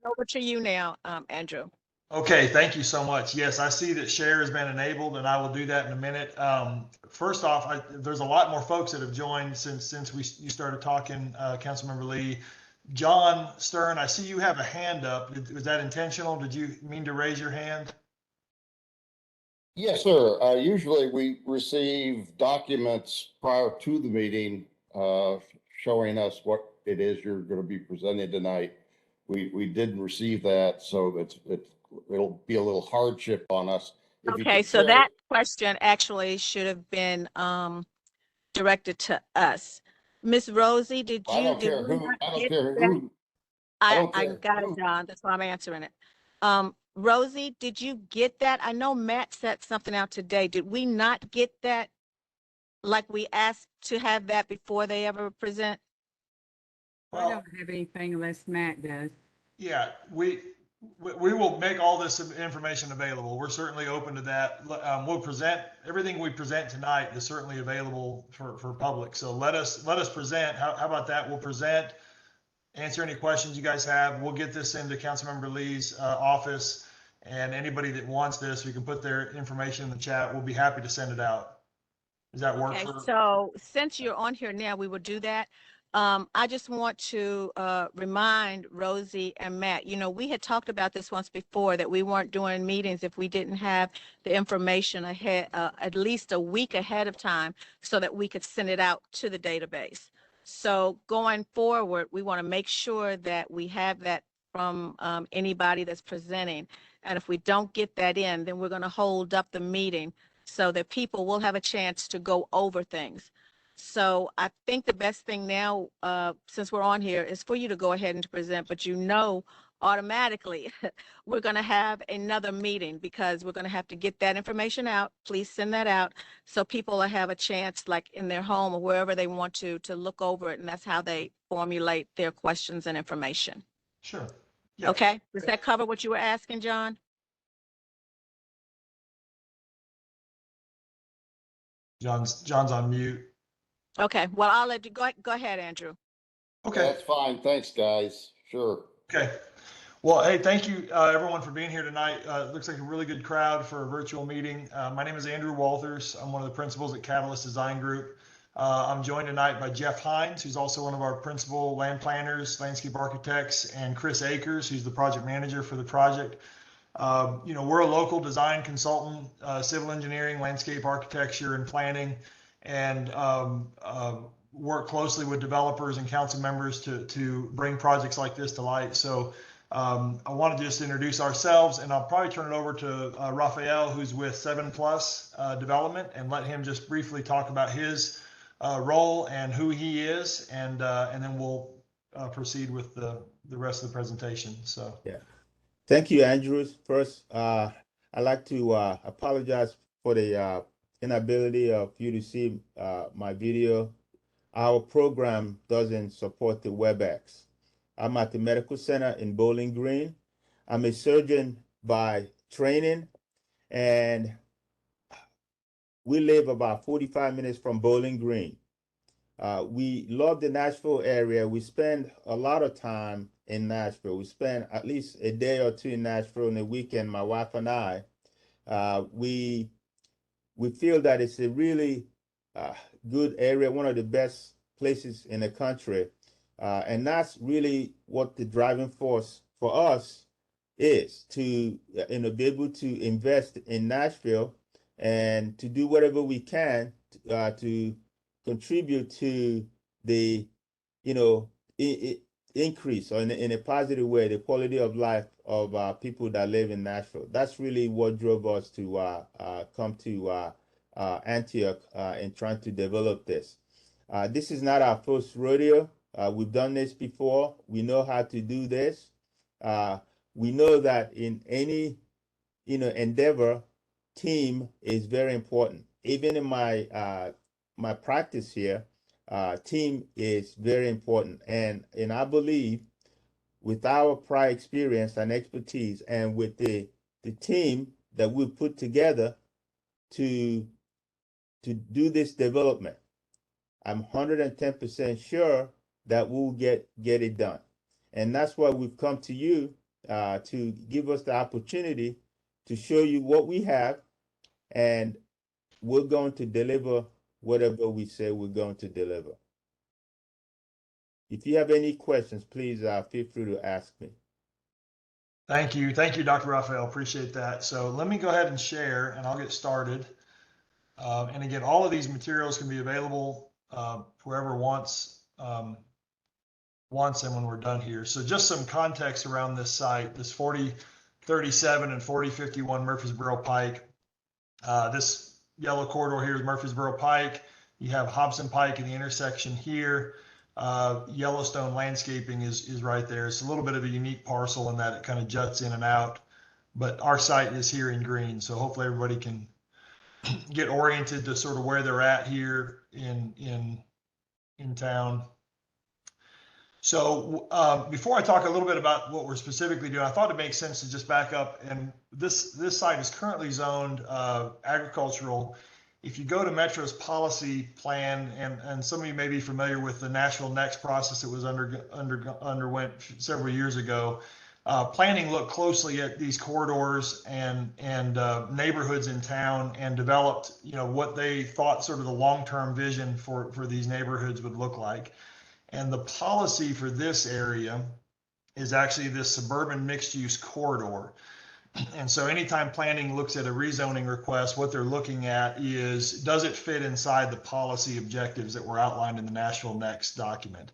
Over to you now, Andrew. Okay, thank you so much. Yes, I see that share has been enabled, and I will do that in a minute. First off, there's a lot more folks that have joined since you started talking, Councilmember Lee. John Stern, I see you have a hand up. Was that intentional? Did you mean to raise your hand? Yes, sir. Usually we receive documents prior to the meeting showing us what it is you're going to be presenting tonight. We didn't receive that, so it'll be a little hardship on us. Okay, so that question actually should have been directed to us. Miss Rosie, did you? I don't care who. I got it, John. That's why I'm answering it. Rosie, did you get that? I know Matt set something out today. Did we not get that? Like we asked to have that before they ever present? I don't have anything unless Matt does. Yeah, we will make all this information available. We're certainly open to that. We'll present everything we present tonight is certainly available for public. So let us present. How about that? We'll present, answer any questions you guys have. We'll get this into Councilmember Lee's office, and anybody that wants this, we can put their information in the chat. We'll be happy to send it out. Does that work? Okay, so since you're on here now, we will do that. I just want to remind Rosie and Matt, we had talked about this once before, that we weren't doing meetings if we didn't have the information ahead, at least a week ahead of time, so that we could send it out to the database. So going forward, we want to make sure that we have that from anybody that's presenting. And if we don't get that in, then we're going to hold up the meeting so that people will have a chance to go over things. So I think the best thing now, since we're on here, is for you to go ahead and to present, but automatically we're going to have another meeting because we're going to have to get that information out. Please send that out so people will have a chance, like in their home or wherever they want to look over it, and that's how they formulate their questions and information. Sure. Yeah. Okay. Does that cover what you were asking, John? John's on mute. Okay, well, I'll let you go ahead, Andrew. Okay. That's fine. Thanks, guys. Sure. Okay. Well, hey, thank you, everyone, for being here tonight. Looks like a really good crowd for a virtual meeting. My name is Andrew Walters. I'm one of the principals at Catalyst Design Group. I'm joined tonight by Jeff Hines, who's also one of our principal land planners, landscape architects, and Chris Akers, who's the project manager for the project. We're a local design consultant, civil engineering, landscape architecture, and planning, and work closely with developers and council members to bring projects like this to light. So I want to just introduce ourselves, and I'll probably turn it over to Raphael, who's with 7+ Development, and let him just briefly talk about his role and who he is, and then we'll proceed with the rest of the presentation. So yeah. Thank you, Andrew. First, I'd like to apologize for the inability of you to see my video. Our program doesn't support the WebEx. I'm at the Medical Center in Bowling Green. I'm a surgeon by training, and we live about 45 minutes from Bowling Green. We love the Nashville area. We spend a lot of time in Nashville. We spend at least a day or two in Nashville on the weekend, my wife and I. We feel that it's a really good area, one of the best places in the country. And that's really what the driving force for us is, to be able to invest in Nashville and to do whatever we can to contribute to the, increase, or in a positive way, the quality of life of people that live in Nashville. That's really what drove us to come to Antioch and trying to develop this. This is not our first rodeo. We've done this before. We know how to do this. We know that in any endeavor, team is very important. Even in my practice here, team is very important, and I believe with our prior experience and expertise, and with the team that we put together to do this development, I'm 110% sure that we'll get it done. And that's why we've come to you to give us the opportunity to show you what we have, and we're going to deliver whatever we say we're going to deliver. If you have any questions, please feel free to ask me. Thank you, Dr. Raphael. Appreciate that. So let me go ahead and share, and I'll get started. And again, all of these materials can be available whoever wants them when we're done here. So just some context around this site, this 4037 and 4051 Murfreesboro Pike. This yellow corridor here is Murfreesboro Pike. You have Hobson Pike in the intersection here. Yellowstone Landscaping is right there. It's a little bit of a unique parcel in that it kind of juts in and out, but our site is here in green. So hopefully everybody can get oriented to sort of where they're at here in town. So before I talk a little bit about what we're specifically doing, I thought it makes sense to just back up. And this site is currently zoned agricultural. If you go to Metro's policy plan, and some of you may be familiar with the Nashville Next process that was underwent several years ago, planning looked closely at these corridors and neighborhoods in town and developed, what they thought sort of the long-term vision for these neighborhoods would look like. And the policy for this area is actually this suburban mixed-use corridor. And so anytime planning looks at a rezoning request, what they're looking at is, does it fit inside the policy objectives that were outlined in the Nashville Next document?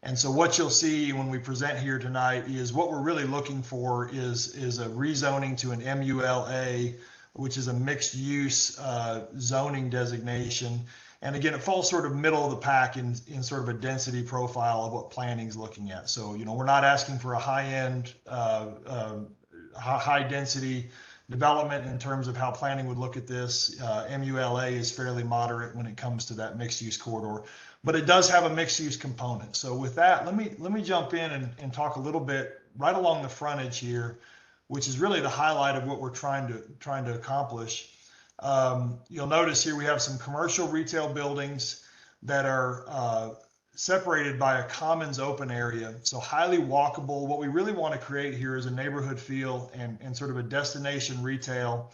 And so what you'll see when we present here tonight is what we're really looking for is a rezoning to an MULA, which is a mixed use zoning designation. And again, it falls sort of middle of the pack in sort of a density profile of what planning is looking at. So, we're not asking for a high-end, high-density development in terms of how planning would look at this. MULA is fairly moderate when it comes to that mixed-use corridor, but it does have a mixed-use component. So with that, let me jump in and talk a little bit right along the frontage here, which is really the highlight of what we're trying to accomplish. You'll notice here we have some commercial retail buildings that are separated by a commons open area, so highly walkable. What we really want to create here is a neighborhood feel and sort of a destination retail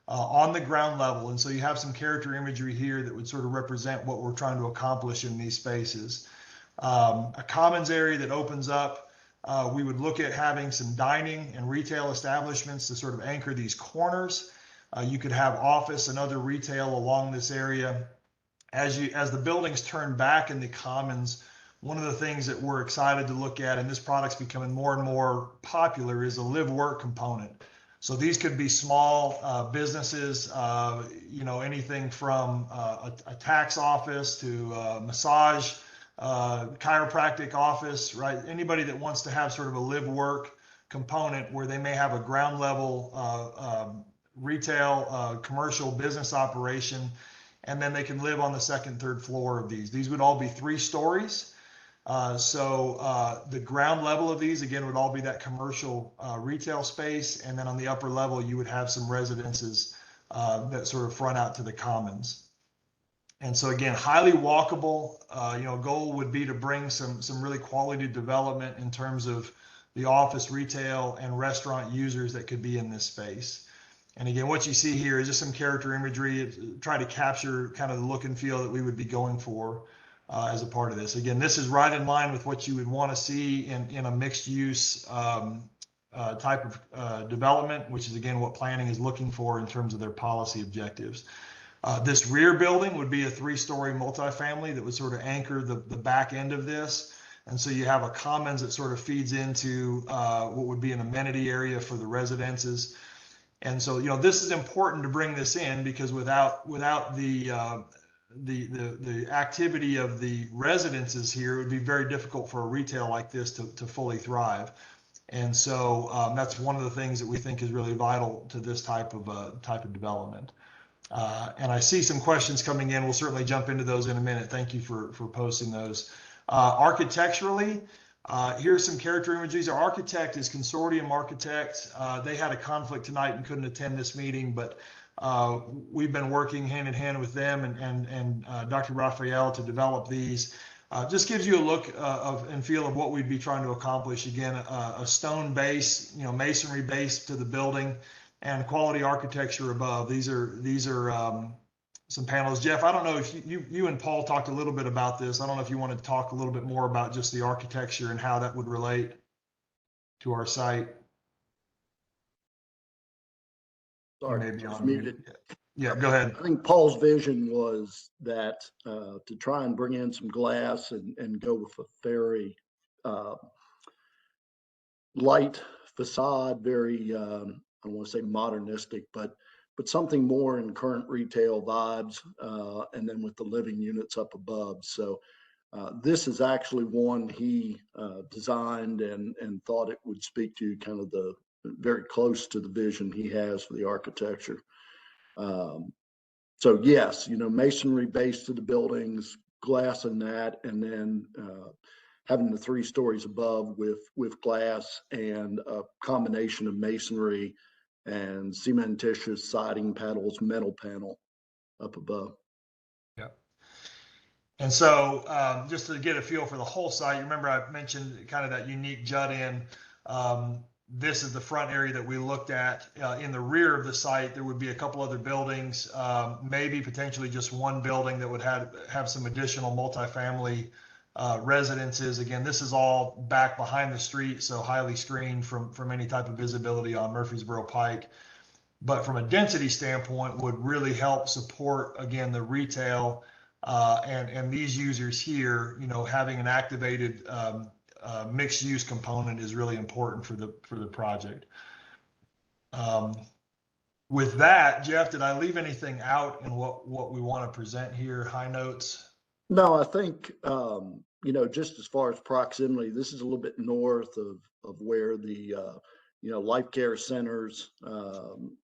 on the ground level. And so you have some character imagery here that would sort of represent what we're trying to accomplish in these spaces. A commons area that opens up. We would look at having some dining and retail establishments to sort of anchor these corners. You could have office and other retail along this area. As the buildings turn back in the commons, one of the things that we're excited to look at, and this product's becoming more and more popular, is a live-work component. So these could be small businesses, anything from a tax office to a massage, chiropractic office, right? Anybody that wants to have sort of a live-work component where they may have a ground level retail, commercial business operation, and then they can live on the second, third floor of these. These would all be 3 stories. So the ground level of these, again, would all be that commercial retail space. And then on the upper level, you would have some residences that sort of front out to the commons. And so again, highly walkable, goal would be to bring some really quality development in terms of the office, retail, and restaurant users that could be in this space. And again, what you see here is just some character imagery, try to capture kind of the look and feel that we would be going for as a part of this. Again, this is right in line with what you would want to see in a mixed use type of development, which is again what planning is looking for in terms of their policy objectives. This rear building would be a 3-story multifamily that would sort of anchor the back end of this. And so you have a commons that sort of feeds into what would be an amenity area for the residences. And so, this is important to bring this in because without the activity of the residences here, it would be very difficult for a retail like this to fully thrive. And so that's one of the things that we think is really vital to this type of development. And I see some questions coming in. We'll certainly jump into those in a minute. Thank you for posting those. Architecturally, here's some character images. Our architect is Consortium Architect. They had a conflict tonight and couldn't attend this meeting, but we've been working hand in hand with them and Dr. Raphael to develop these. Just gives you a look of and feel of what we'd be trying to accomplish. Again, a stone base, masonry base to the building, and quality architecture above. These are some panels. Jeff, I don't know if you and Paul talked a little bit about this. I don't know if you want to talk a little bit more about just the architecture and how that would relate to our site. Sorry, Maybe just on muted. Yeah, go ahead. I think Paul's vision was that to try and bring in some glass and go with a very light facade, very I don't want to say modernistic, but something more in current retail vibes, and then with the living units up above. So this is actually one he designed and thought it would speak to kind of the very close to the vision he has for the architecture. So yes, masonry base to the buildings, glass in that, and then having the 3 stories above with glass and a combination of masonry and cementitious siding panels, metal panel up above. Yeah. And so just to get a feel for the whole site, remember I mentioned kind of that unique jut in. This is the front area that we looked at. In the rear of the site, there would be a couple other buildings, maybe potentially just one building that would have some additional multifamily residences. Again, this is all back behind the street, so highly screened from any type of visibility on Murfreesboro Pike. But from a density standpoint, would really help support, again, the retail and these users here. Having an activated mixed use component is really important for the project. With that, Jeff, did I leave anything out in what we want to present here? High notes? No, I think just as far as proximity, this is a little bit north of where the Life Care Center's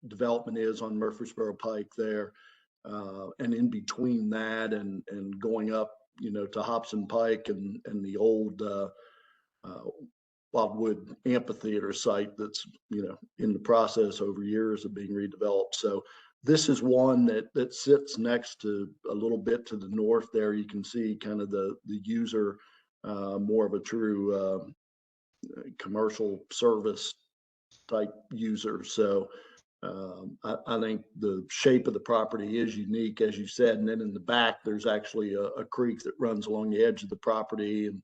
development is on Murfreesboro Pike there, and in between that and going up to Hobson Pike and the old Wildwood Amphitheater site that's in the process over years of being redeveloped. So this is one that sits next to a little bit to the north there. You can see kind of the user, more of a true commercial service type user. So I think the shape of the property is unique, as you said. And then in the back, there's actually a creek that runs along the edge of the property and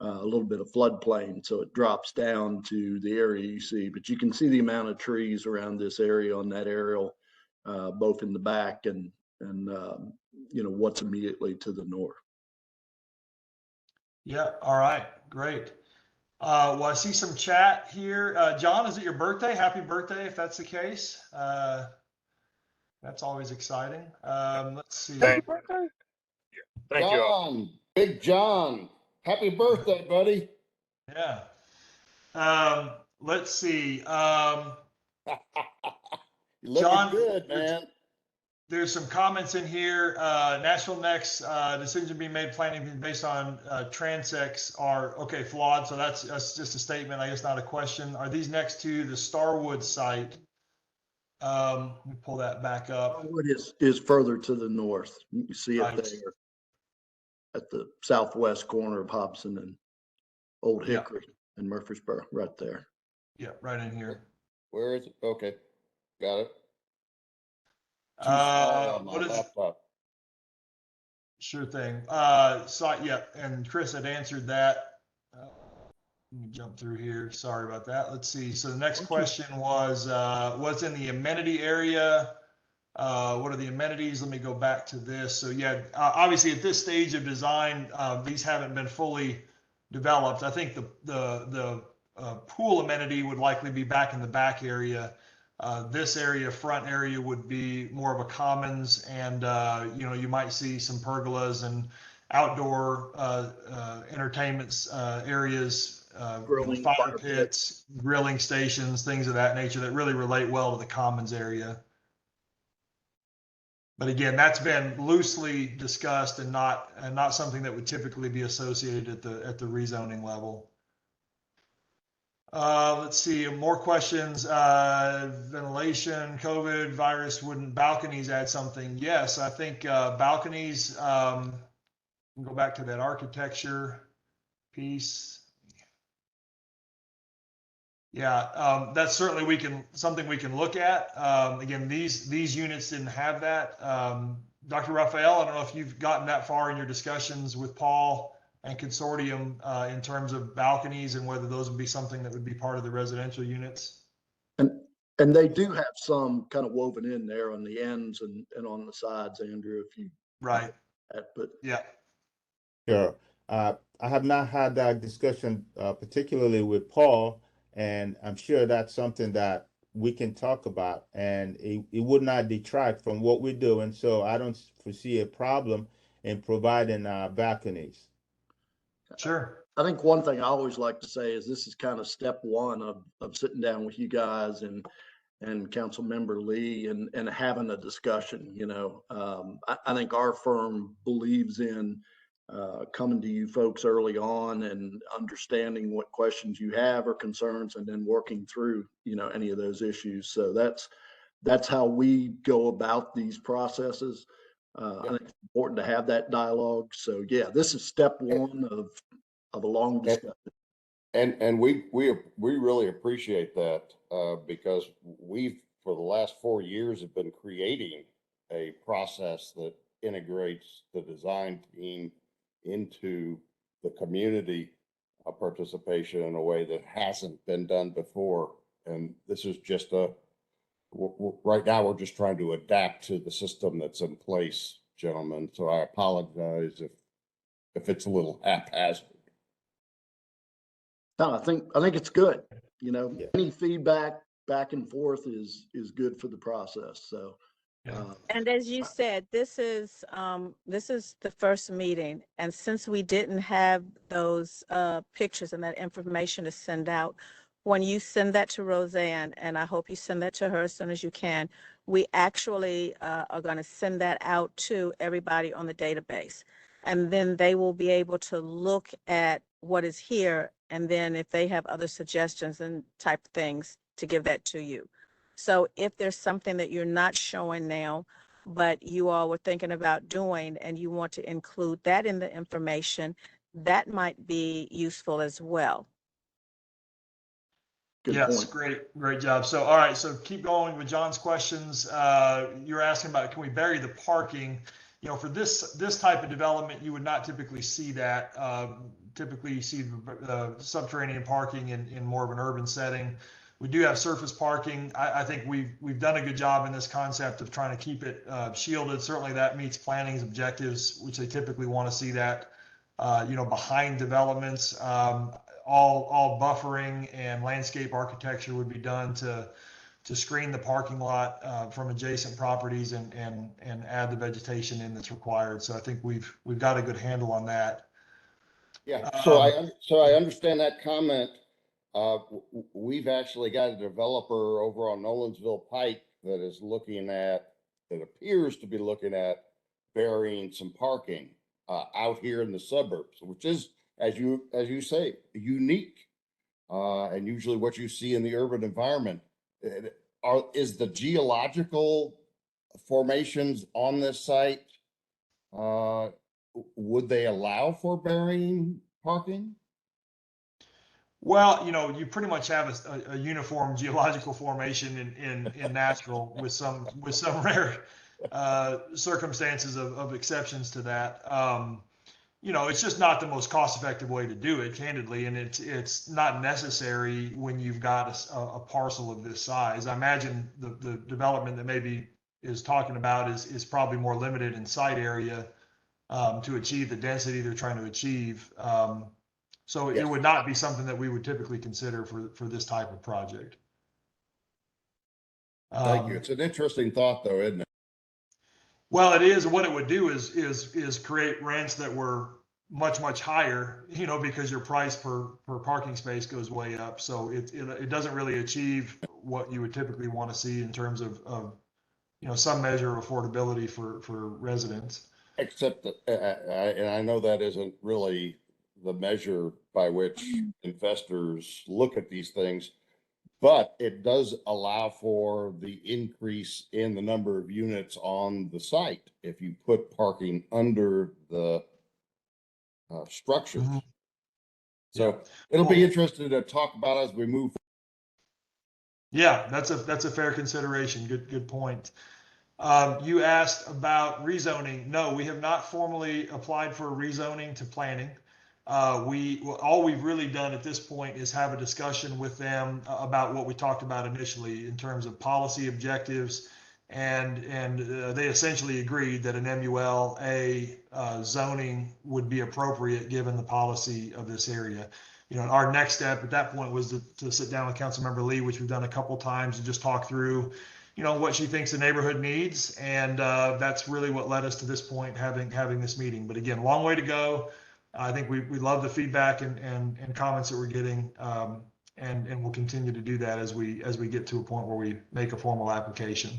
a little bit of floodplain. So it drops down to the area you see. But you can see the amount of trees around this area on that aerial, both in the back and what's immediately to the north. Yeah. All right. Great. Well, I see some chat here. John, is it your birthday? Happy birthday, if that's the case. That's always exciting. Let's see. Happy birthday. Thank you all. John, Big John, happy birthday, buddy. Yeah. Let's see. You're looking John, good, man. There's some comments in here. Nashville Next decision being made planning based on transects are flawed. So that's just a statement, I guess, not a question. Are these next to the Starwood site? Let me pull that back up. Starwood is further to the north. You see it there at the southwest corner of Hobson and Old Hickory and Murfreesboro, right there. Yeah, right in here. Where is it? Okay, got it. What is laptop. Sure thing. And Chris had answered that. Let me jump through here. Sorry about that. Let's see. So the next question was, what's in the amenity area? What are the amenities? Let me go back to this. So yeah, obviously at this stage of design, these haven't been fully developed. I think the pool amenity would likely be back in the back area. This area, front area, would be more of a commons, and you might see some pergolas and outdoor entertainment areas, fire pits, grilling stations, things of that nature that really relate well to the commons area. But again, that's been loosely discussed and not something that would typically be associated at the rezoning level. Let's see, more questions. Ventilation, COVID, virus, wouldn't balconies add something? Yes, I think balconies go back to that architecture piece. Yeah, that's certainly something we can look at. Again, these units didn't have that. Dr. Raphael, I don't know if you've gotten that far in your discussions with Paul and consortium in terms of balconies and whether those would be something that would be part of the residential units. And they do have some kind of woven in there on the ends and on the sides, Andrew, if you. Right. But Yeah. Sure. I have not had that discussion particularly with Paul, and I'm sure that's something that we can talk about, and it would not detract from what we're doing. So I don't foresee a problem in providing balconies. Sure. I think one thing I always like to say is this is kind of step one of sitting down with you guys and Councilmember Lee and having a discussion. You know, I think our firm believes in coming to you folks early on and understanding what questions you have or concerns, and then working through, you know, any of those issues. So that's how we go about these processes. I think it's important to have that dialogue. So yeah, this is step one of a long discussion. And we really appreciate that because we've, for the last 4 years, have been creating a process that integrates the design team into the community participation in a way that hasn't been done before. And this is just right now we're just trying to adapt to the system that's in place, gentlemen. So I apologize if it's a little haphazard. No, I think it's good. You know, Yeah. any feedback back and forth is good for the process. So, And as you said, this is the first meeting, and since we didn't have those pictures and that information to send out, when you send that to Roseanne, and I hope you send that to her as soon as you can, we actually are going to send that out to everybody on the database, and then they will be able to look at what is here, and then if they have other suggestions and type things, to give that to you. So if there's something that you're not showing now, but you all were thinking about doing and you want to include that in the information, that might be useful as well. good Yes, point. great job. So, all right, so keep going with John's questions. You're asking about, can we bury the parking? You know, for this type of development, you would not typically see that. Typically, you see the subterranean parking in more of an urban setting. We do have surface parking. I think we've done a good job in this concept of trying to keep it shielded. Certainly, that meets planning's objectives, which they typically want to see that, you know, behind developments. All buffering and landscape architecture would be done to screen the parking lot from adjacent properties and add the vegetation in that's required. So I think we've got a good handle on that. Yeah, so I understand that comment. We've actually got a developer over on Nolensville Pike that appears to be looking at burying some parking out here in the suburbs, which is, as you say, unique. And usually what you see in the urban environment is the geological formations on this site. Would they allow for burying parking? Well, you know, you pretty much have a uniform geological formation in Nashville with some rare circumstances of exceptions to that. You know, it's just not the most cost-effective way to do it, candidly, and it's not necessary when you've got a parcel of this size. I imagine the development that maybe is talking about is probably more limited in site area to achieve the density they're trying to achieve. So Yes. it would not be something that we would typically consider for this type of project. Thank you. It's an interesting thought, though, isn't it? Well, it is. What it would do is create rents that were much higher, you know, because your price per parking space goes way up. So it doesn't really achieve what you would typically want to see in terms of you know, some measure of affordability for residents. Except that, and I know that isn't really the measure by which investors look at these things, but it does allow for the increase in the number of units on the site if you put parking under the structures. Mhm. So it'll be interesting to talk about as we move. Yeah, that's a fair consideration. Good point. You asked about rezoning. No, we have not formally applied for rezoning to planning. All we've really done at this point is have a discussion with them about what we talked about initially in terms of policy objectives, and they essentially agreed that an MULA zoning would be appropriate given the policy of this area. You know, our next step at that point was to sit down with Councilmember Lee, which we've done a couple times, and just talk through, you know, what she thinks the neighborhood needs, and that's really what led us to this point, having this meeting. But again, long way to go. I think we love the feedback and comments that we're getting, and we'll continue to do that as we get to a point where we make a formal application.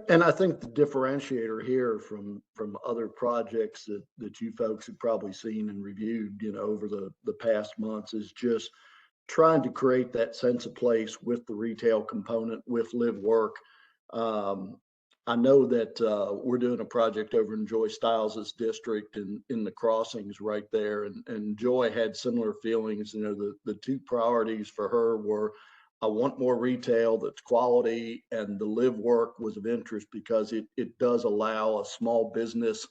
And I think the differentiator here from other projects that you folks have probably seen and reviewed, you know, over the past months is just trying to create that sense of place with the retail component, with live work. I know that we're doing a project over in Joy Stiles's district in the crossings right there, and Joy had similar feelings. You know, the two priorities for her were, I want more retail that's quality, and the live work was of interest because it does allow a small business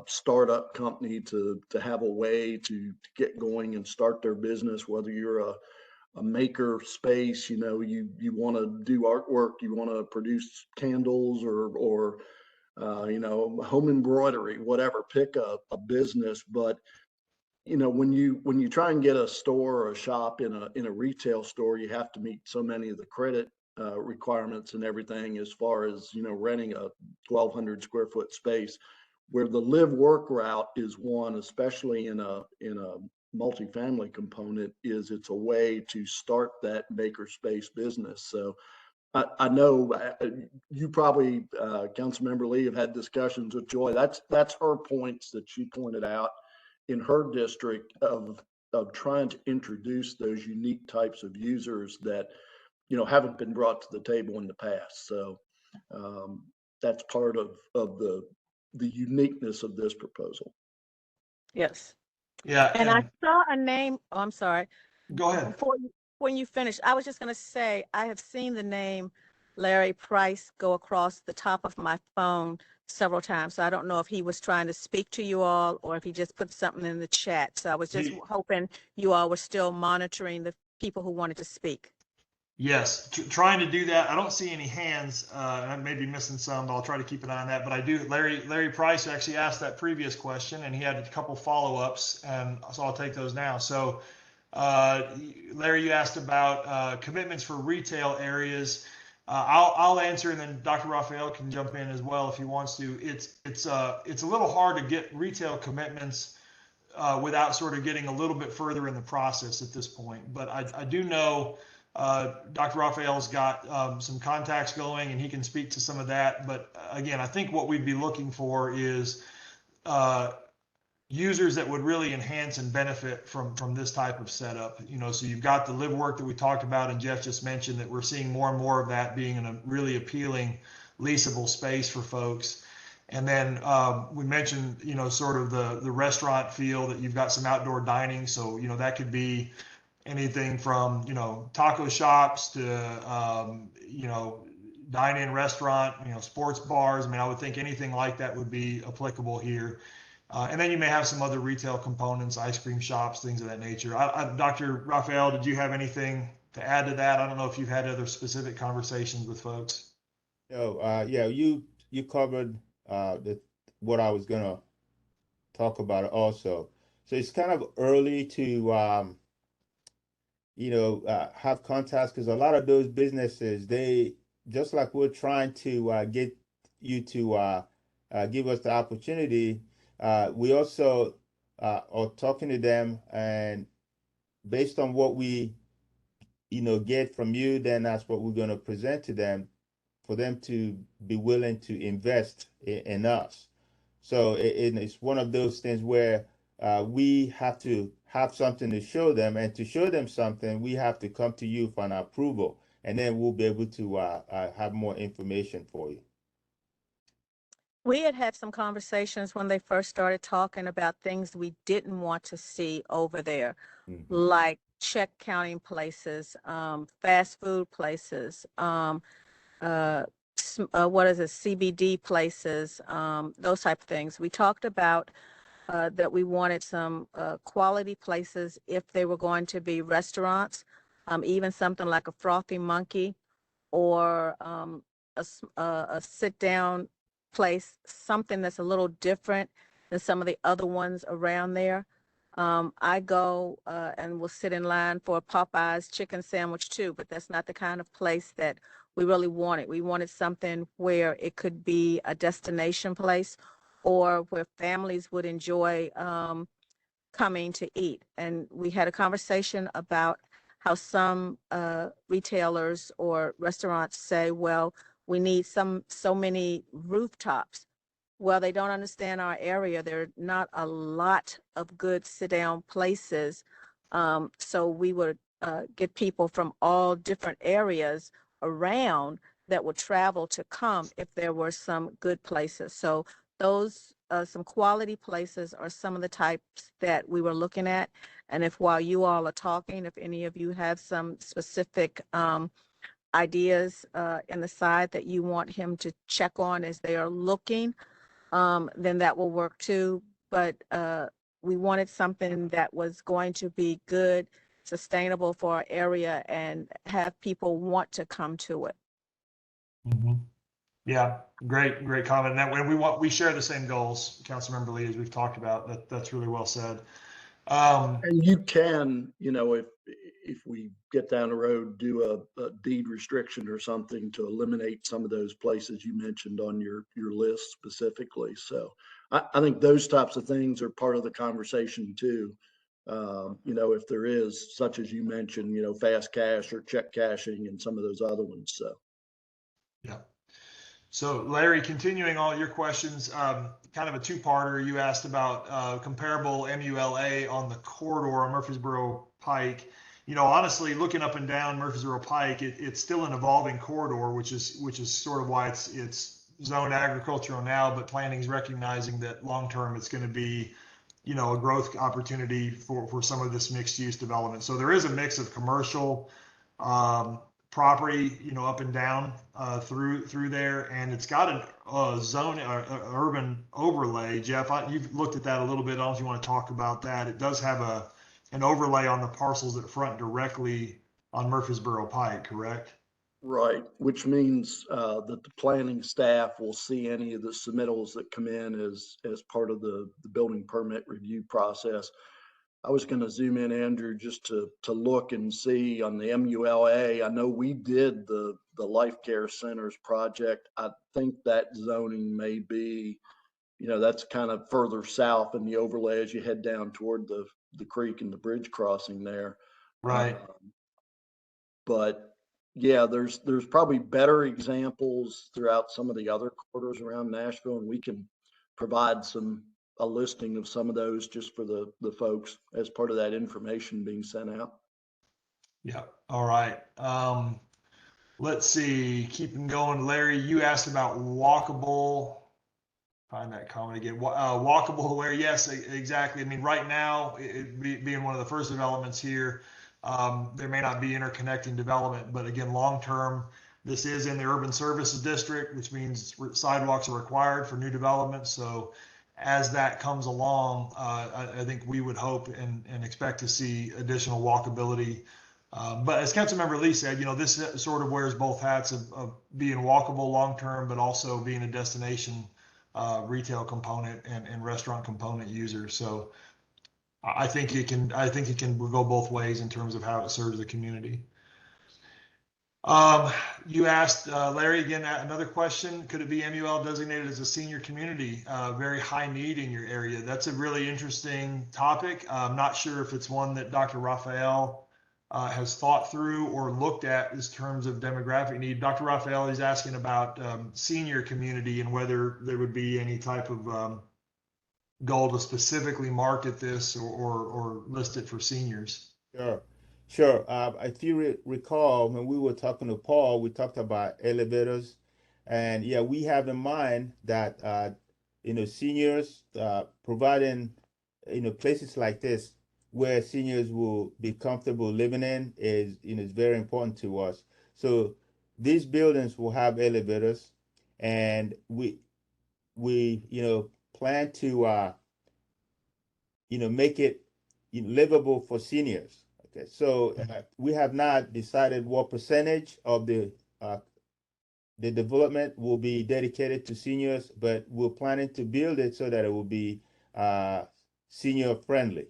startup company to have a way to get going and start their business, whether you're a maker space, you know, you want to do artwork, you want to produce candles or you know, home embroidery, whatever, pick a business. But you know, when you try and get a store or a shop in a retail store, you have to meet so many of the credit requirements and everything, as far as, you know, renting a 1,200 square foot space. Where the live work route is one, especially in a multifamily component, is it's a way to start that makerspace business. So I know you probably, Councilmember Lee, have had discussions with Joy. That's her points that she pointed out in her district of trying to introduce those unique types of users that, you know, haven't been brought to the table in the past. So that's part of the uniqueness of this proposal. Yes. Yeah, And I saw a name. Oh, I'm sorry. go ahead. When you finish, I was just going to say, I have seen the name Larry Price go across the top of my phone several times. So I don't know if he was trying to speak to you all or if he just put something in the chat. So I was just hoping you all were still monitoring the people who wanted to speak. Yes, trying to do that. I don't see any hands, and I may be missing some, but I'll try to keep an eye on that. But I do. Larry Price actually asked that previous question, and he had a couple follow-ups, and so I'll take those now. So, Larry, you asked about commitments for retail areas. I'll answer, and then Dr. Raphael can jump in as well if he wants to. It's a little hard to get retail commitments without sort of getting a little bit further in the process at this point. But I do know. Dr. Raphael's got some contacts going, and he can speak to some of that. But again, I think what we'd be looking for is users that would really enhance and benefit from this type of setup. You know, so you've got the live work that we talked about, and Jeff just mentioned that we're seeing more and more of that being in a really appealing, leasable space for folks. And then we mentioned, you know, sort of the restaurant feel, that you've got some outdoor dining. So, you know, that could be anything from, you know, taco shops to, you know, dine-in restaurant, you know, sports bars. I mean, I would think anything like that would be applicable here. And then you may have some other retail components, ice cream shops, things of that nature. Dr. Raphael, did you have anything to add to that? I don't know if you've had other specific conversations with folks. No, yeah, you covered what I was gonna talk about also. So it's kind of early to have contacts, because a lot of those businesses, they, just like we're trying to get you to give us the opportunity, we also are talking to them, and based on what we get from you, then that's what we're going to present to them for them to be willing to invest in us. So it's one of those things where we have to have something to show them, and to show them something, we have to come to you for an approval, and then we'll be able to have more information for you. We had had some conversations when they first started talking about things we didn't want to see over there, like check counting places, fast food places, what is it, CBD places, those type of things. We talked about that we wanted some quality places if they were going to be restaurants, even something like a Frothy Monkey or a sit down place, something that's a little different than some of the other ones around there. I go and will sit in line for a Popeyes chicken sandwich too, but that's not the kind of place that we really wanted. We wanted something where it could be a destination place or where families would enjoy coming to eat. And we had a conversation about how some retailers or restaurants say, well, we need so many rooftops. Well, they don't understand our area. There are not a lot of good sit-down places. So we would get people from all different areas around that would travel to come if there were some good places. So those some quality places are some of the types that we were looking at. And if while you all are talking, if any of you have some specific ideas in the side that you want him to check on as they are looking, then that will work too. But we wanted something that was going to be good, sustainable for our area and have people want to come to it. Yeah, great comment. And that way we share the same goals, Councilmember Lee, as we've talked about. That's really well said. And you can, if we get down the road, do a deed restriction or something to eliminate some of those places you mentioned on your list specifically. So I think those types of things are part of the conversation too. If there is, such as you mentioned, fast cash or check cashing and some of those other ones. So. Yeah. So Larry, continuing all your questions, kind of a two-parter. You asked about comparable MULA on the corridor on Murfreesboro Pike. Honestly, looking up and down Murfreesboro Pike, it's still an evolving corridor, which is sort of why it's zoned agricultural now, but planning is recognizing that long-term it's going to be, a growth opportunity for some of this mixed-use development. So there is a mix of commercial, property, up and down through there, and it's got a zone, urban overlay. Jeff, you've looked at that a little bit. I don't know if you want to talk about that. It does have an overlay on the parcels that front directly on Murfreesboro Pike, correct? Right, which means that the planning staff will see any of the submittals that come in as part of the building permit review process. I was going to zoom in, Andrew, just to look and see on the MULA. I know we did the Life Care Centers project. I think that zoning may be, that's kind of further south in the overlay as you head down toward the creek and the bridge crossing there. Right. But yeah, there's probably better examples throughout some of the other corridors around Nashville, and we can provide a listing of some of those just for the folks as part of that information being sent out. Yeah. All right. Let's see. Keeping going. Larry, you asked about walkable. Find that comment again. Walkable where? Yes, exactly. I mean, right now, being one of the first developments here, there may not be interconnecting development, but again, long term, this is in the urban services district, which means sidewalks are required for new development. So as that comes along, I think we would hope and expect to see additional walkability. But as Councilmember Lee said, this sort of wears both hats of being walkable long term, but also being a destination retail component and restaurant component user. So I think it can go both ways in terms of how it serves the community. You asked Larry again another question. Could it be MUL designated as a senior community? Very high need in your area. That's a really interesting topic. I'm not sure if it's one that Dr. Raphael has thought through or looked at in terms of demographic need. Dr. Raphael is asking about senior community and whether there would be any type of goal to specifically market this or list it for seniors. Sure. If you recall, when we were talking to Paul, we talked about elevators And yeah, we have in mind that, seniors, providing, places like this where seniors will be comfortable living in is very important to us. So these buildings will have elevators, and we plan to make it livable for seniors. Okay, so we have not decided what percentage of the development will be dedicated to seniors, but we're planning to build it so that it will be senior friendly.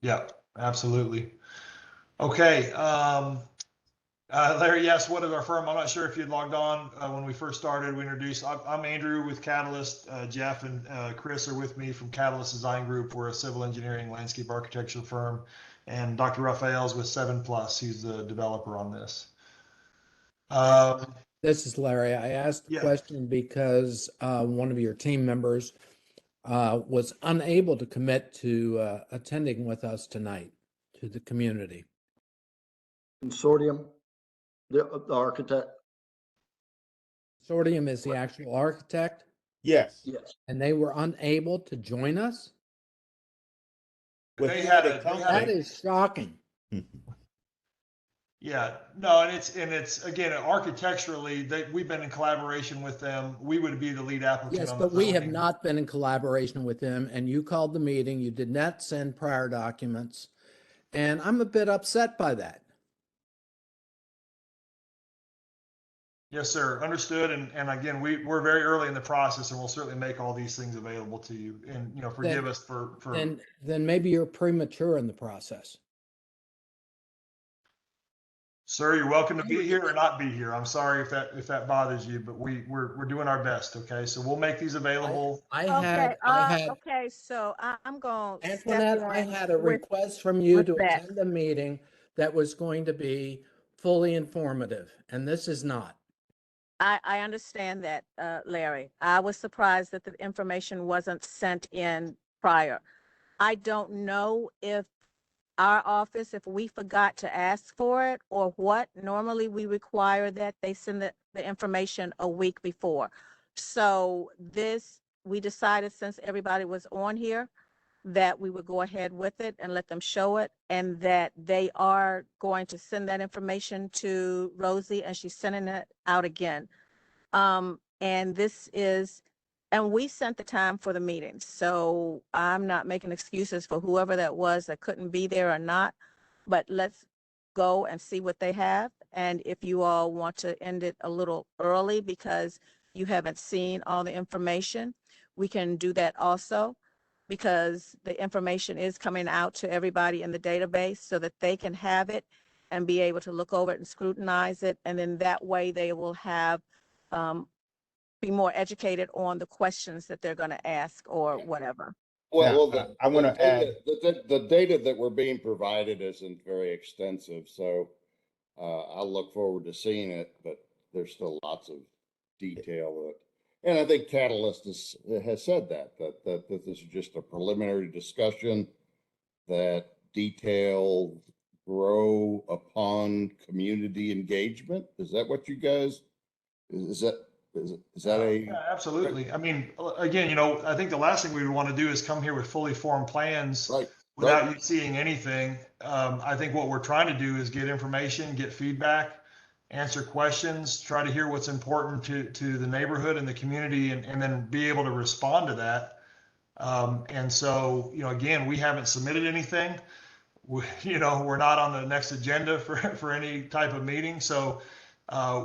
Yeah, absolutely. Okay. Larry, yes, what is our firm? I'm not sure if you'd logged on when we first started. We introduced, I'm Andrew with Catalyst. Jeff and Chris are with me from Catalyst Design Group. We're a civil engineering landscape architecture firm. And Dr. Raphael's with 7+. He's the developer on this. This is Larry. I asked the Yeah. question because one of your team members was unable to commit to attending with us tonight to the community. Consortium, the architect, Consortium is the actual architect, Yes. yes. and they were unable to join us. Well, They he had had a- a they had That company. is shocking. Yeah, no, and it's again, architecturally, we've been in collaboration with them. We would be the lead applicant Yes, on the but we have zoning. not been in collaboration with them, and you called the meeting. You did not send prior documents, and I'm a bit upset by that. Yes, sir. Understood. And again, we're very early in the process, and we'll certainly make all these things available to you. And forgive Then- us for Then maybe you're premature in the process. Sir, you're welcome to be here or not be here. I'm sorry if that bothers you, but we're doing our best. Okay, so we'll make these available. I Okay, had okay, so I'm going to step Antoinette, I in had a with, request from you with to that. attend a meeting that was going to be fully informative, and this is not. I understand that, Larry. I was surprised that the information wasn't sent in prior. I don't know if our office, if we forgot to ask for it or what. Normally, we require that they send the information a week before. So we decided, since everybody was on here, that we would go ahead with it and let them show it, and that they are going to send that information to Rosie, and she's sending it out again. And we sent the time for the meeting, so I'm not making excuses for whoever that was that couldn't be there or not, but let's go and see what they have. And if you all want to end it a little early because you haven't seen all the information, we can do that also, because the information is coming out to everybody in the database so that they can have it and be able to look over it and scrutinize it. And then that way they will have be more educated on the questions that they're going to ask or whatever. Well, Now, I'm going to add. the data that we're being provided isn't very extensive, so I'll look forward to seeing it, but there's still lots of detail. And I think Catalyst has said that this is just a preliminary discussion, that detail grow upon community engagement. Is that what you guys, is that Yeah, absolutely. I mean, again, I think the last thing we would want to do is come here with fully formed plans right? without you seeing anything. I think what we're trying to do is get information, get feedback, answer questions, try to hear what's important to the neighborhood and the community, and then be able to respond to that. And so, again, we haven't submitted anything. We're not on the next agenda for any type of meeting. So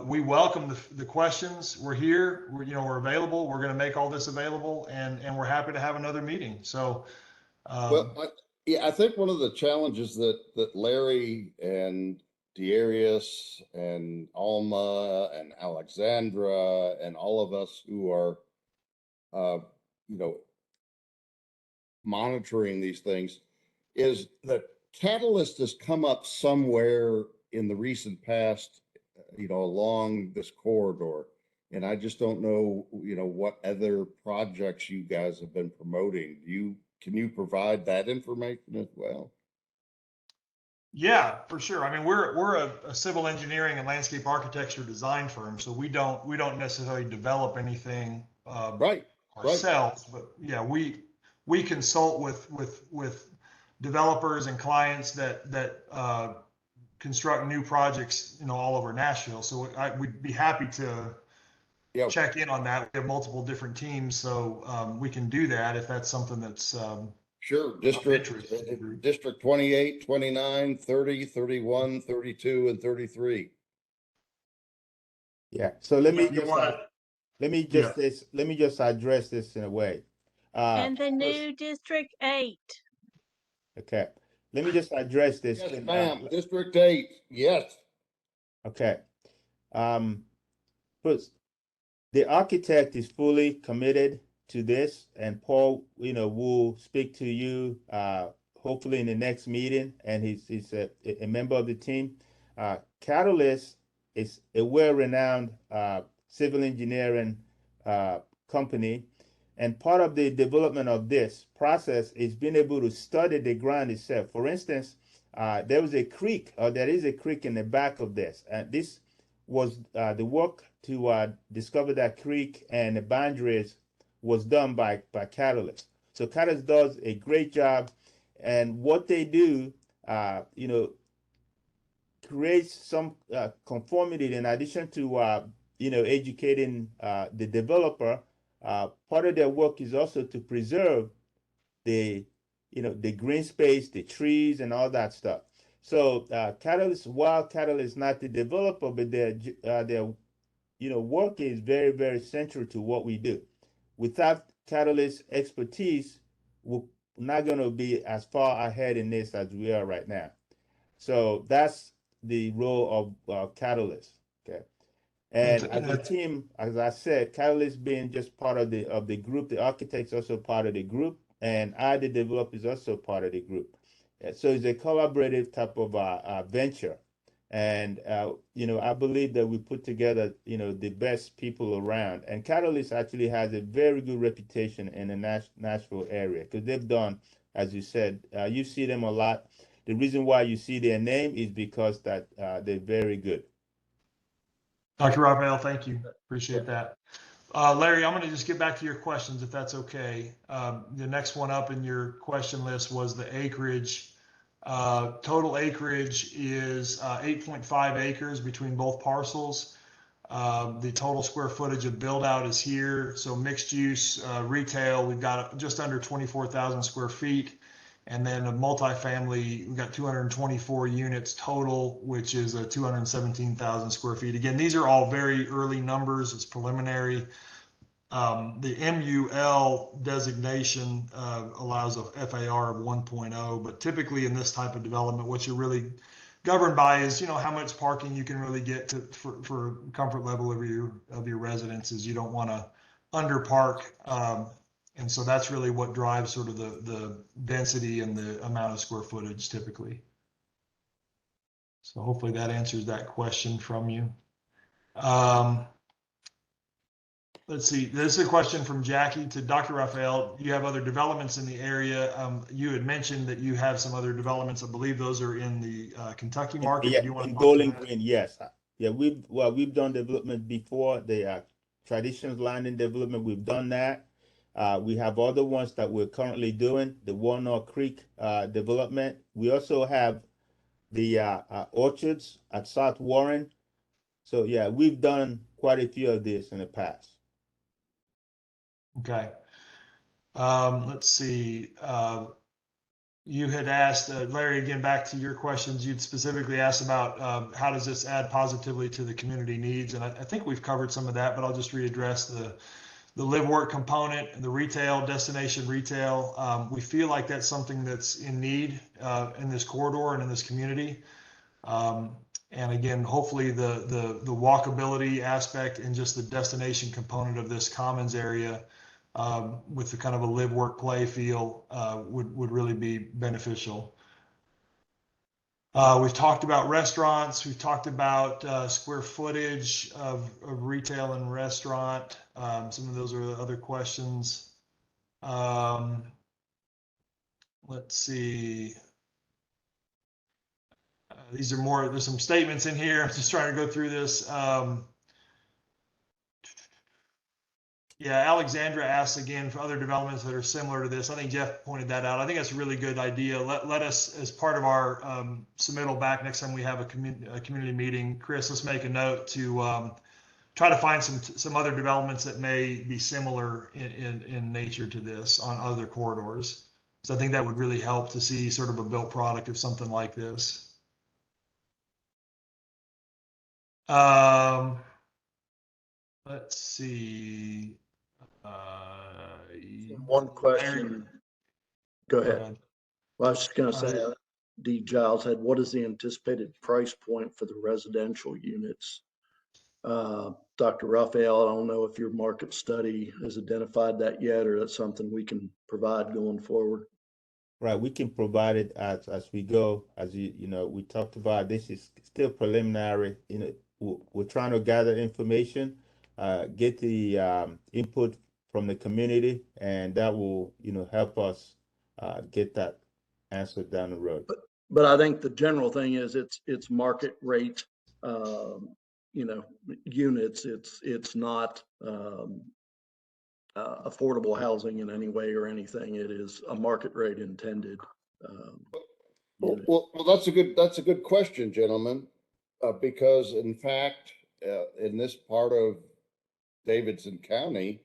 we welcome the questions. We're here. We're available. We're going to make all this available, and we're happy to have another meeting. So, Well, I think one of the challenges that Larry and Darius and Alma and Alexandra and all of us who are, monitoring these things is that Catalyst has come up somewhere in the recent past, along this corridor. And I just don't know, what other projects you guys have been promoting. Can you provide that information as well? Yeah, for sure. I mean, we're a civil engineering and landscape architecture design firm, so we don't necessarily develop anything Right, right. ourselves, but yeah, we consult with developers and clients that construct new projects, all over Nashville. So we'd be happy to Yeah, check in on that. We have multiple different teams, so we can do that if that's something that's sure. of District, interest to the group. District 28, 29, 30, 31, 32, and 33. Yeah. So let me You just want to? Yeah. let me just address this in a way. And the First, new District 8. okay. Let me just address this. Yes, ma'am. District 8, yes. Okay. First, the architect is fully committed to this, and Paul, will speak to you hopefully in the next meeting, and he's a member of the team. Catalyst is a well-renowned civil engineering company, and part of the development of this process is being able to study the ground itself. For instance, there is a creek in the back of this, and this was the work to discover that creek and the boundaries was done by Catalyst. So Catalyst does a great job, and what they do, creates some conformity in addition to educating the developer. Part of their work is also to preserve the green space, the trees, and all that stuff. So while Catalyst is not the developer, but their work is very, very central to what we do. Without Catalyst expertise, we're not going to be as far ahead in this as we are right now. So that's the role of Catalyst. Okay. And as a team, as I said, Catalyst being just part of the group, the architect's also part of the group, and the developer is also part of the group. So it's a collaborative type of venture. And I believe that we put together the best people around. And Catalyst actually has a very good reputation in the Nashville area because they've done, as you said, you see them a lot. The reason why you see their name is because that they're very good. Dr. Raphael, thank you. Appreciate that. Larry, I'm going to just get back to your questions if that's okay. The next one up in your question list was the acreage. Total acreage is 8.5 acres between both parcels. The total square footage of build out is here. So mixed use retail, we've got just under 24,000 square feet. And then a multifamily, we've got 224 units total, which is 217,000 square feet. Again, these are all very early numbers. It's preliminary. The MUL designation allows a FAR of 1.0, but typically in this type of development, what you're really governed by is, how much parking you can really get for comfort level of your residences. You don't want to underpark. And so that's really what drives sort of the density and the amount of square footage typically. So hopefully that answers that question from you. Let's see, this is a question from Jackie to Dr. Raphael. You have other developments in the area. You had mentioned that you have some other developments. I believe those are in the Kentucky market. Yeah, Do you want in to Bowling Green, yes. Yeah, we've done development before. The traditions landing development, we've done that. We have other ones that we're currently doing, the Walnut Creek development. We also have the orchards at South Warren. So yeah, we've done quite a few of this in the past. Okay. Let's see. You had asked, Larry, again, back to your questions, you'd specifically asked about how does this add positively to the community needs? And I think we've covered some of that, but I'll just readdress the live work component, the retail, destination retail. We feel like that's something that's in need in this corridor and in this community. And again, hopefully the walkability aspect and just the destination component of this commons area with the kind of a live, work, play feel would really be beneficial. We've talked about restaurants. We've talked about square footage of retail and restaurant. Some of those are the other questions. Let's see. These are more, there's some statements in here. I'm just trying to go through this. Yeah, Alexandra asks again for other developments that are similar to this. I think Jeff pointed that out. I think that's a really good idea. Let us, as part of our submittal back next time we have a community meeting, Chris, let's make a note to try to find some other developments that may be similar in nature to this on other corridors. So I think that would really help to see sort of a built product of something like this. Let's see. One question. Go ahead. Well, I was just going to say, D. Giles had, what is the anticipated price point for the residential units? Dr. Raphael, I don't know if your market study has identified that yet, or that's something we can provide going forward. Right, we can provide it as we go. As you know, we talked about, this is still preliminary. We're trying to gather information, get the input from the community, and that will help us get that answer down the road. But I think the general thing is it's market rate, units. It's not affordable housing in any way or anything. It is a market rate intended. Well, that's a good question, gentlemen, because in fact, in this part of Davidson County,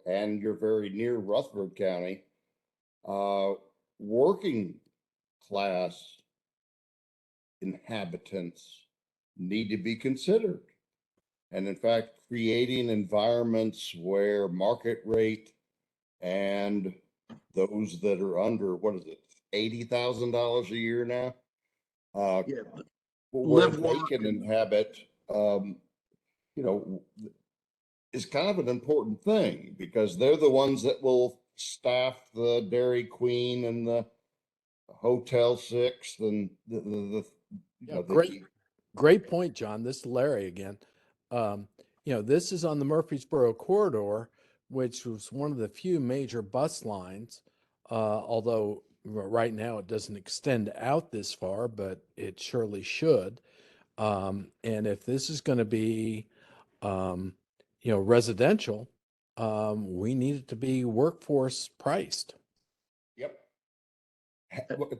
and you're very near Rutherford County, working class inhabitants need to be considered. And in fact, creating environments where market rate and those that are under, what is it, $80,000 a year now? Yeah, where they can inhabit, is kind of an important thing, because they're the ones that will staff the Dairy Queen and the Hotel 6 and Great point, John. This is Larry again. This is on the Murfreesboro corridor, which was one of the few major bus lines, although right now it doesn't extend out this far, but it surely should. And if this is going to be, residential, we need it to be workforce priced. Yep.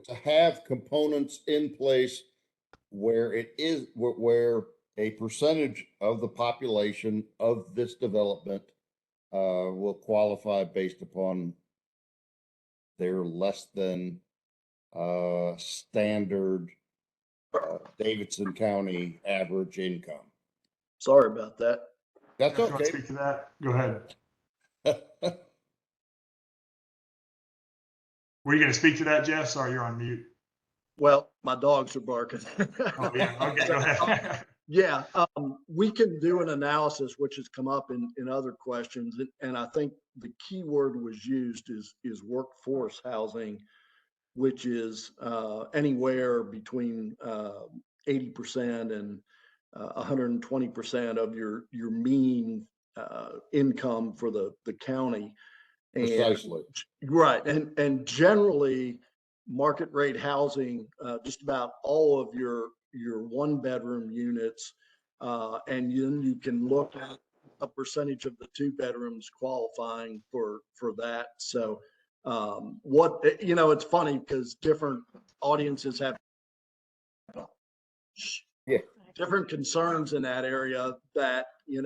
To have components in place where where a percentage of the population of this development will qualify based upon their less than standard Davidson County average income. Sorry about that. That's okay. okay. Speak to that. Go ahead. Were you going to speak to that, Jeff? Sorry, you're on mute. Well, my dogs are barking. Oh, yeah. Okay, go ahead. Yeah, we can do an analysis, which has come up in other questions. And I think the key word was used is workforce housing, which is anywhere between 80% and 120% of your mean income for the county. And, precisely. Right. And generally, market rate housing, just about all of your 1-bedroom units, and then you can look at a percentage of the 2 bedrooms qualifying for that. So it's funny because different audiences have different concerns in that area that, you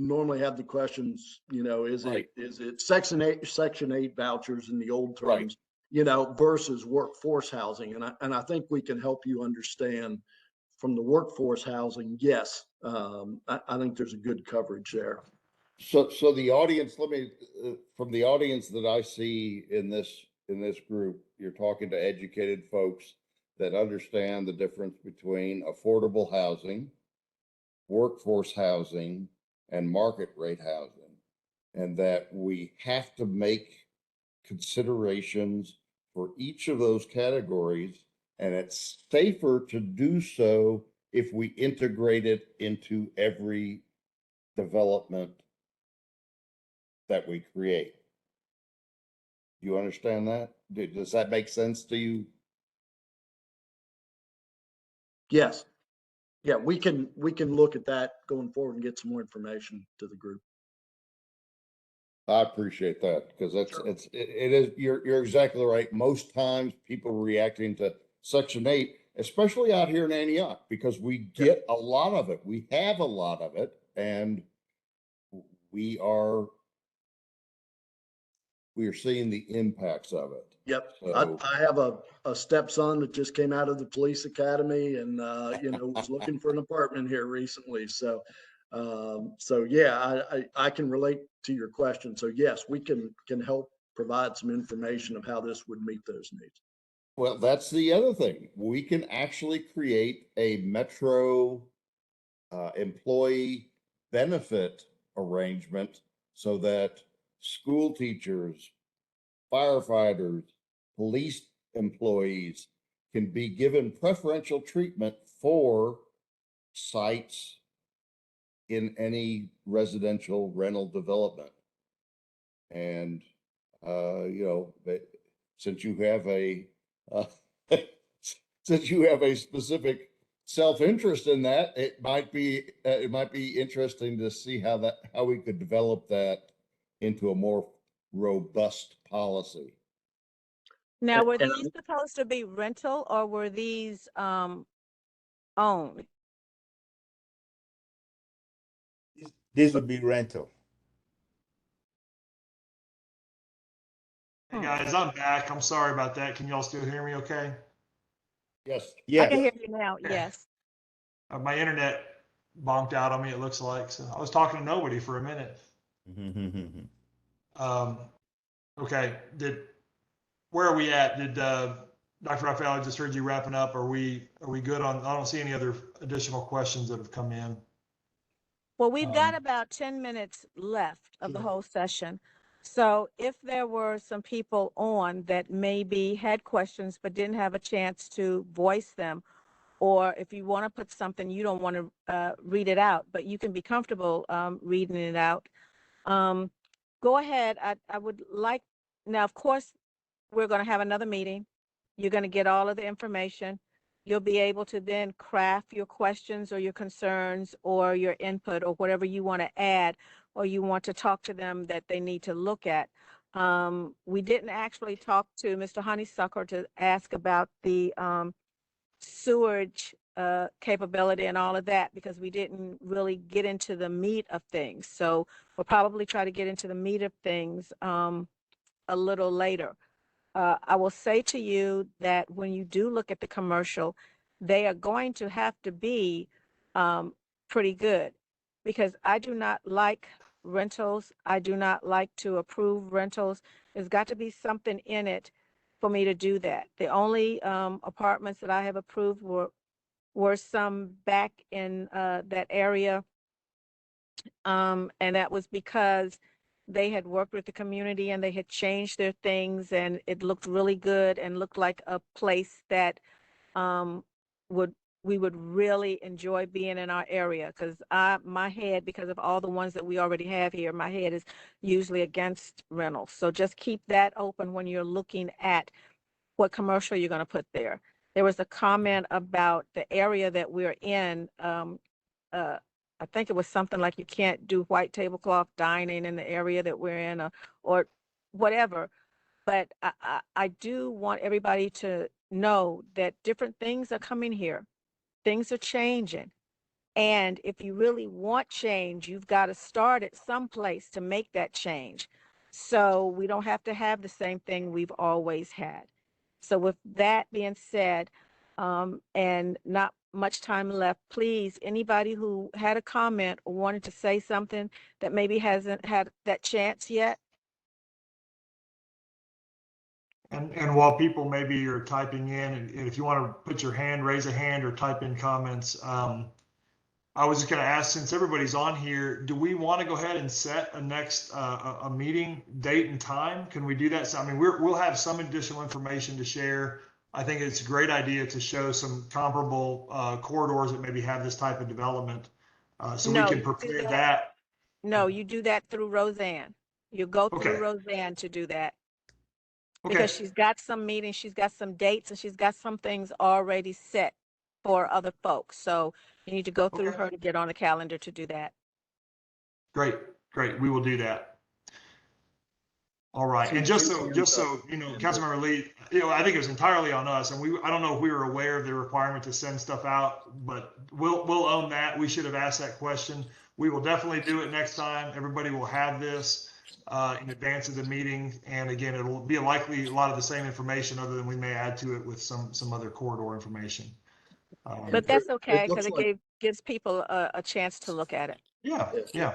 normally have the questions, is it Section 8 vouchers in the old terms, versus workforce housing. And I think we can help you understand from the workforce housing. Yes. I think there's a good coverage there. So the audience, from the audience that I see in this group, you're talking to educated folks that understand the difference between affordable housing, workforce housing, and market rate housing, and that we have to make considerations for each of those categories, and it's safer to do so if we integrate it into every development that we create. Do you understand that? Does that make sense to you? Yes. Yeah, we can look at that going forward and get some more information to the group. I appreciate that because it is, you're exactly right. Most times people reacting to Section 8, especially out here in Antioch, because we get a lot of it. We have a lot of it, and we are seeing the impacts of it. Yep. So, I have a stepson that just came out of the police academy and, was looking for an apartment here recently. So, yeah, I can relate to your question. So yes, we can help provide some information of how this would meet those needs. well, that's the other thing. We can actually create a Metro employee benefit arrangement so that school teachers, firefighters, police employees can be given preferential treatment for sites in any residential rental development. And, since you have uh, since you have a specific self-interest in that, it might be interesting to see how we could develop that into a more robust policy. Now, were And these supposed to be rental or were these owned? This would be rental. Hey guys, I'm back. I'm sorry about that. Can y'all still hear me okay? Yes. I Yes. can hear you now, yes. My internet bonked out on me, it looks like. So I was talking to nobody for a minute. Okay, where are we at? Did Dr. Raphael, I just heard you wrapping up. Are we good on, I don't see any other additional questions that have come in. Well, we've got about 10 minutes left of the whole session. So if there were some people on that maybe had questions but didn't have a chance to voice them, or if you want to put something, you don't want to read it out, but you can be comfortable reading it out, go ahead. I would like, now, of course, we're going to have another meeting. You're going to get all of the information. You'll be able to then craft your questions or your concerns or your input or whatever you want to add or you want to talk to them that they need to look at. We didn't actually talk to Mr. Honeysuckle to ask about the sewage capability and all of that because we didn't really get into the meat of things. So we'll probably try to get into the meat of things a little later. I will say to you that when you do look at the commercial, they are going to have to be pretty good because I do not like rentals. I do not like to approve rentals. There's got to be something in it for me to do that. The only apartments that I have approved were some back in that area, and that was because they had worked with the community and they had changed their things and it looked really good and looked like a place that we would really enjoy being in our area because my head, because of all the ones that we already have here, my head is usually against rentals. So just keep that open when you're looking at what commercial you're going to put there. There was a comment about the area that we're in. I think it was something like you can't do white tablecloth dining in the area that we're in or whatever. But I do want everybody to know that different things are coming here. Things are changing. And if you really want change, you've got to start at some place to make that change. So we don't have to have the same thing we've always had. So with that being said, and not much time left, please, anybody who had a comment or wanted to say something that maybe hasn't had that chance yet. And while people maybe are typing in, and if you want to put your hand, raise a hand or type in comments, I was just going to ask, since everybody's on here, do we want to go ahead and set a next a meeting date and time? Can we do that? So, I mean, we'll have some additional information to share. I think it's a great idea to show some comparable corridors that maybe have this type of development, so we can prepare that. No, you do that through Roseanne. You go through Okay. Roseanne to do that. Okay. Because she's got some meetings, she's got some dates, and she's got some things already set for other folks. So you need to go through Okay. her to get on the calendar to do that. Great, great. We will do that. All right. And just so, Councilmember Lee, I think it was entirely on us, and I don't know if we were aware of the requirement to send stuff out, but we'll own that. We should have asked that question. We will definitely do it next time. Everybody will have this in advance of the meeting. And again, it'll be likely a lot of the same information, other than we may add to it with some other corridor information. But that's okay, It looks because like- gives people a chance to look at it. Yeah.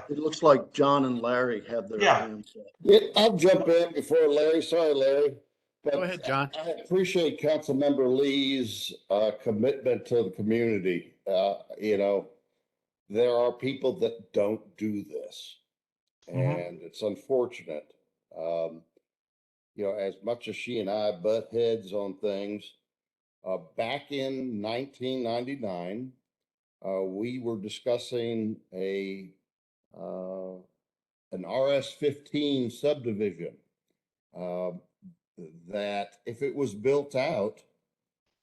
It looks like John and Larry have their Yeah. hands up. Yeah, I'll jump in before Larry. Sorry, Larry. But Go ahead, John. I appreciate Councilmember Lee's commitment to the community. There are people that don't do this, and it's unfortunate. As much as she and I butt heads on things, back in 1999, we were discussing an RS-15 subdivision that, if it was built out,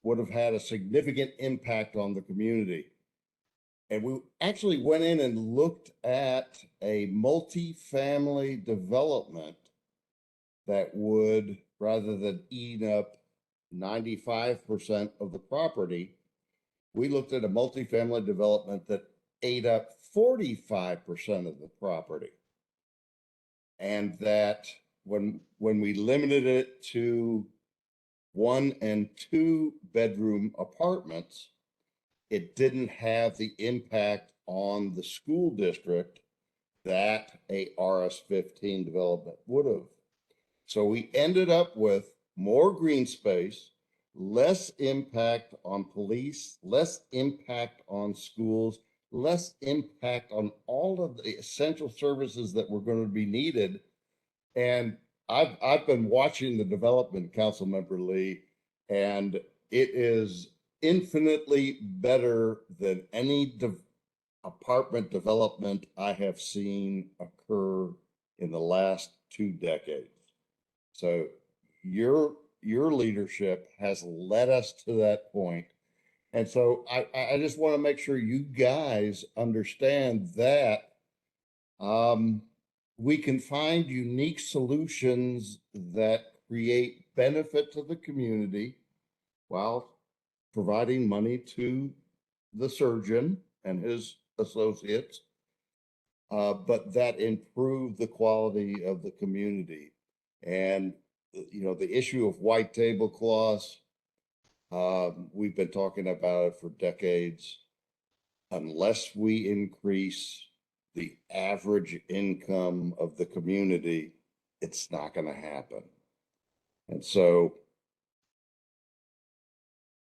would have had a significant impact on the community. And we actually went in and looked at a multi-family development that would, rather than eating up 95% of the property, we looked at a multifamily development that ate up 45% of the property. And that when we limited it to 1 and 2 bedroom apartments, it didn't have the impact on the school district that a RS-15 development would have. So we ended up with more green space, less impact on police, less impact on schools, less impact on all of the essential services that were going to be needed. And I've been watching the development, Councilmember Lee, and it is infinitely better than any apartment development I have seen occur in the last 2 decades. So your leadership has led us to that point. And so I just want to make sure you guys understand that we can find unique solutions that create benefit to the community while providing money to the surgeon and his associates, but that improve the quality of the community. And, the issue of white tablecloths, we've been talking about it for decades. Unless we increase the average income of the community, it's not going to happen. And so,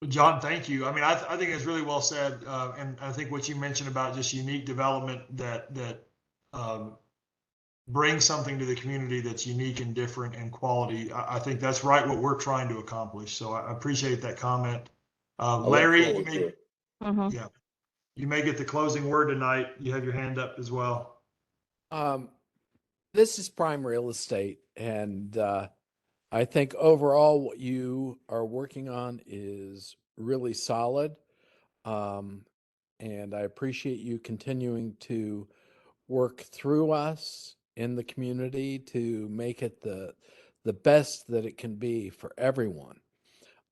John, thank you. I mean, I think it's really well said, and I think what you mentioned about just unique development that brings something to the community that's unique and different and quality. I think that's right what we're trying to accomplish. So I appreciate that comment. Larry, yeah, you may get the closing word tonight. You have your hand up as well. This is prime real estate, and I think overall what you are working on is really solid. And I appreciate you continuing to work through us in the community to make it the best that it can be for everyone.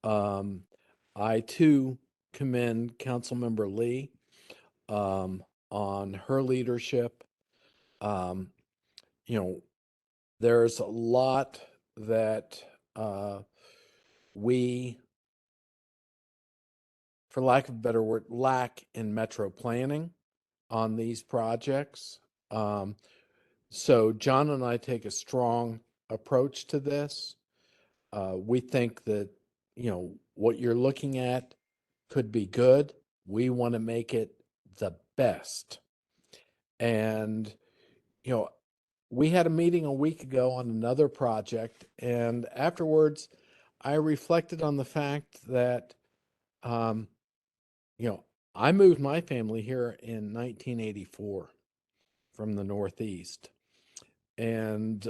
I too commend Councilmember Lee on her leadership. There's a lot that we, for lack of a better word, lack in metro planning on these projects. So John and I take a strong approach to this. We think that, what you're looking at could be good. We want to make it the best. And, we had a meeting a week ago on another project, and afterwards I reflected on the fact that, I moved my family here in 1984 from the Northeast, and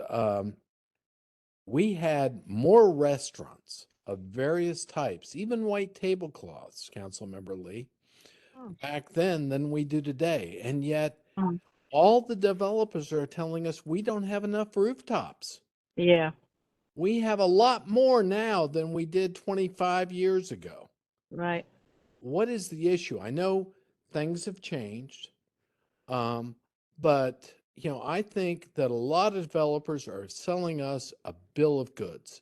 we had more restaurants of various types, even white tablecloths, Councilmember Lee, back then than we do today. And yet Mm. all the developers are telling us we don't have enough rooftops. Yeah, We have a lot more now than we did 25 years ago. right. What is the issue? I know things have changed, but I think that a lot of developers are selling us a bill of goods,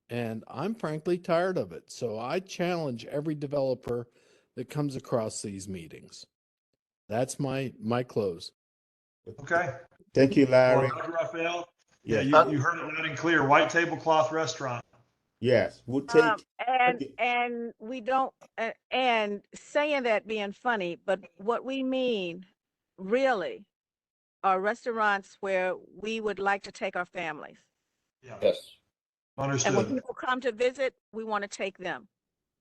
and I'm frankly tired of it. So I challenge every developer that comes across these meetings. That's my close. Okay. Thank you, Well, Larry. Dr. Raphael, yeah, Yes. you heard it loud and clear. White tablecloth restaurant. Yes, we'll take. And we don't, and saying that being funny, but what we mean really are restaurants where we would like to take our families. Yeah, Yes, And when understood. people come to visit, we want to take them.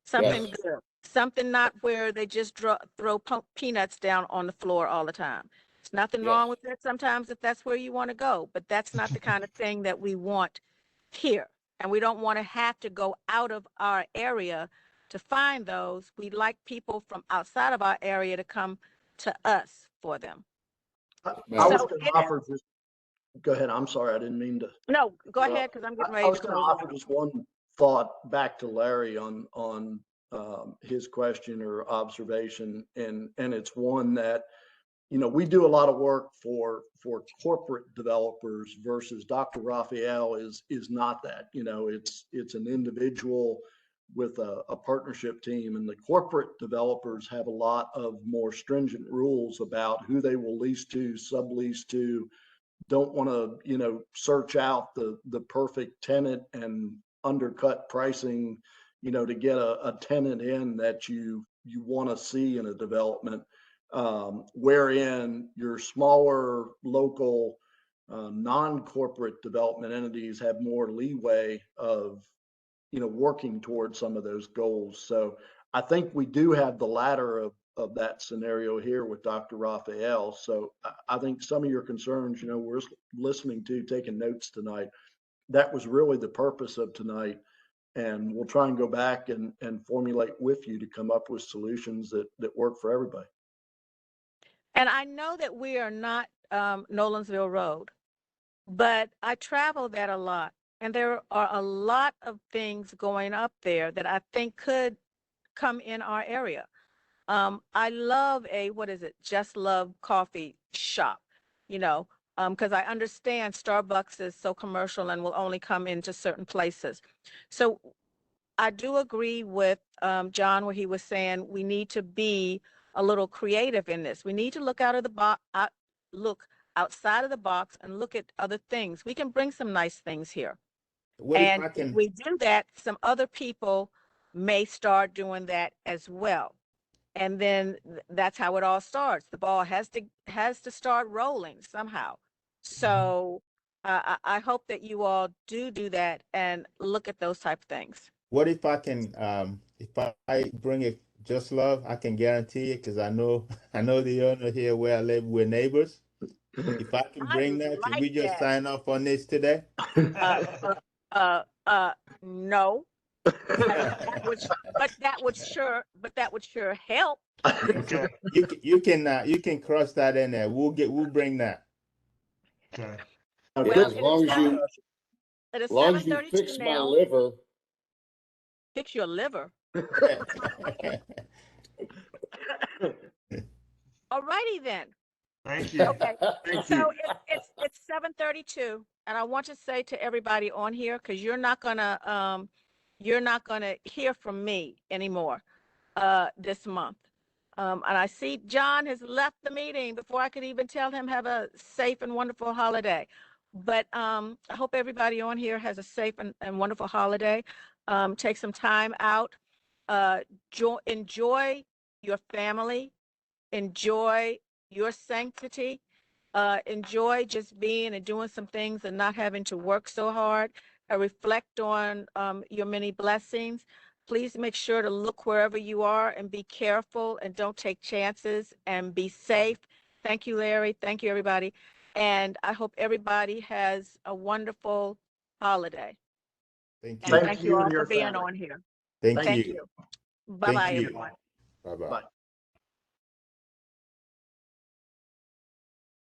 yes, Something good, something not where they just throw peanuts down on the floor all the time. There's nothing yes. wrong with that sometimes if that's where you want to go, but that's not the kind of thing that we want here. And we don't want to have to go out of our area to find those. We like people from outside of our area to come to us for them. I Ma'am. was So, going to offer just, go ahead. I'm sorry. I didn't mean to. no, go Well, ahead, because I'm getting I ready to was going to close offer out. just one thought back to Larry on his question or observation, and it's one that we do a lot of work for corporate developers versus Dr. Raphael is not that. It's an individual with a partnership team, and the corporate developers have a lot of more stringent rules about who they will lease to, sublease to, don't want to, search out the perfect tenant and undercut pricing, to get a tenant in that you want to see in a development, wherein your smaller local non-corporate development entities have more leeway of, working towards some of those goals. So I think we do have the latter of that scenario here with Dr. Raphael. So I think some of your concerns, we're listening to, taking notes tonight. That was really the purpose of tonight. And we'll try and go back and formulate with you to come up with solutions that work for everybody. And I know that we are not Nolensville Road, but I travel that a lot. And there are a lot of things going up there that I think could come in our area. I love Just Love coffee shop, because I understand Starbucks is so commercial and will only come into certain places. So I do agree with John where he was saying we need to be a little creative in this. We need to look out of the box, look outside of the box and look at other things. We can bring some nice things here. What if And I if can? we do that, some other people may start doing that as well. And then that's how it all starts. The ball has to start rolling somehow. So I hope that you all do that and look at those type of things. What if I can? If I bring it, just love, I can guarantee it because I know I know the owner here where I live. We're neighbors. If I can I bring that, can like we just that. sign off on this today? No, but that would sure help. Okay. You can cross that in there. We'll bring that. Okay. Now, Yeah, Well, as it is long as you, it is as long as you 7:32 fix my now. liver. Fix your liver. All righty then. Thank you. Okay. Thank So you. it's 7:32, and I want to say to everybody on here, because you're not gonna hear from me anymore this month. And I see John has left the meeting before I could even tell him have a safe and wonderful holiday. But I hope everybody on here has a safe and wonderful holiday. Take some time out. Enjoy your family. Enjoy your sanctity. Enjoy just being and doing some things and not having to work so hard. Reflect on your many blessings. Please make sure to look wherever you are and be careful and don't take chances and be safe. Thank you, Larry. Thank you, everybody. And I hope everybody has a wonderful holiday. Thank And you. Thank thank you you and all your for being family. on here. Thank Thank you. you. Bye-bye, you. everyone. Bye-bye. Bye.